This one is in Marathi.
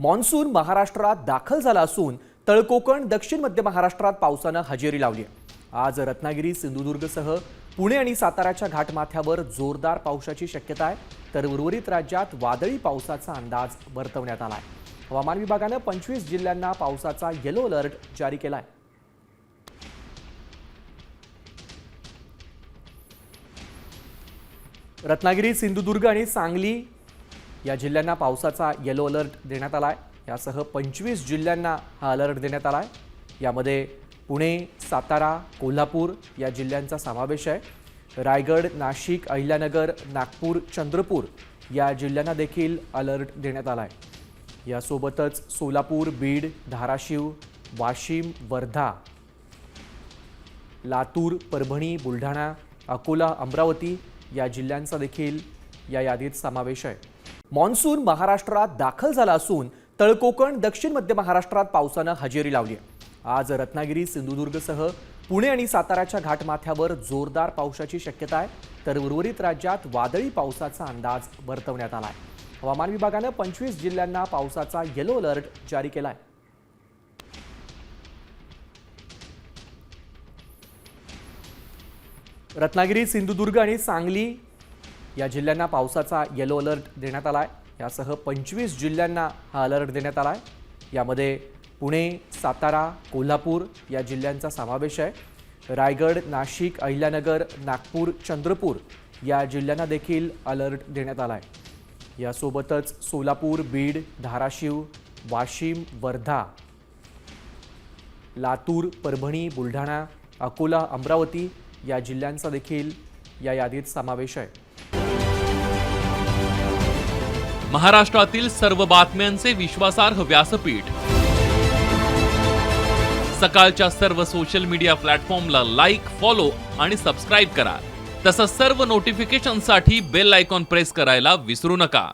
मान्सून महाराष्ट्रात दाखल झाला असून तळकोकण दक्षिण मध्य महाराष्ट्रात पावसानं हजेरी लावली आहे। आज रत्नागिरी सिंधुदुर्गसह पुणे आणि साताऱ्याच्या घाटमाथ्यावर जोरदार पावसाची शक्यता आहे, तर उर्वरित राज्यात वादळी पावसाचा अंदाज वर्तवण्यात आला आहे। हवामान विभागानं 25 जिल्ह्यांना पावसाचा येलो अलर्ट जारी केला आहे। रत्नागिरी सिंधुदुर्ग आणि सांगली या जिल्ह्यांना पावसाचा येलो अलर्ट देण्यात आला आहे। यासह 25 जिल्ह्यांना हा अलर्ट देण्यात आला आहे। यामध्ये पुणे, सातारा, कोल्हापूर या जिल्ह्यांचा समावेश आहे। रायगड, नाशिक, अहिल्यानगर, नागपूर, चंद्रपूर या जिल्ह्यांना देखील अलर्ट देण्यात आला आहे। यासोबतच सोलापूर, बीड, धाराशिव, वाशिम, वर्धा, लातूर, परभणी, बुलढाणा, अकोला, अमरावती या जिल्ह्यांचा देखील या यादीत समावेश आहे। मान्सून महाराष्ट्रात दाखल झाला असून तळकोकण दक्षिण मध्य महाराष्ट्रात पावसानं हजेरी लावली आहे। आज रत्नागिरी सिंधुदुर्गसह पुणे आणि साताऱ्याच्या घाटमाथ्यावर जोरदार पावसाची शक्यता आहे, तर उर्वरित राज्यात वादळी पावसाचा अंदाज वर्तवण्यात आला आहे। हवामान विभागानं 25 जिल्ह्यांना पावसाचा येलो अलर्ट जारी केला आहे। रत्नागिरी, सिंधुदुर्ग आणि सांगली या जिल्ह्यांना पावसाचा येलो अलर्ट देण्यात आला आहे। यासह 25 जिल्ह्यांना हा अलर्ट देण्यात आला आहे। यामध्ये पुणे, सातारा, कोल्हापूर या जिल्ह्यांचा समावेश आहे। रायगड, नाशिक, अहिल्यानगर, नागपूर, चंद्रपूर या जिल्ह्यांना देखील अलर्ट देण्यात आला आहे। यासोबतच सोलापूर, बीड, धाराशिव, वाशिम, वर्धा, लातूर, परभणी, बुलढाणा, अकोला, अमरावती या जिल्ह्यांचा देखील या यादीत समावेश आहे। महाराष्ट्रातील सर्व बातम्यांचे विश्वासार्ह व्यासपीठ, सकाळच्या सर्व सोशल मीडिया प्लॅटफॉर्मला लाईक, फॉलो आणि सबस्क्राईब करा। तसंच सर्व नोटिफिकेशनसाठी बेल आयकॉन प्रेस करायला विसरू नका।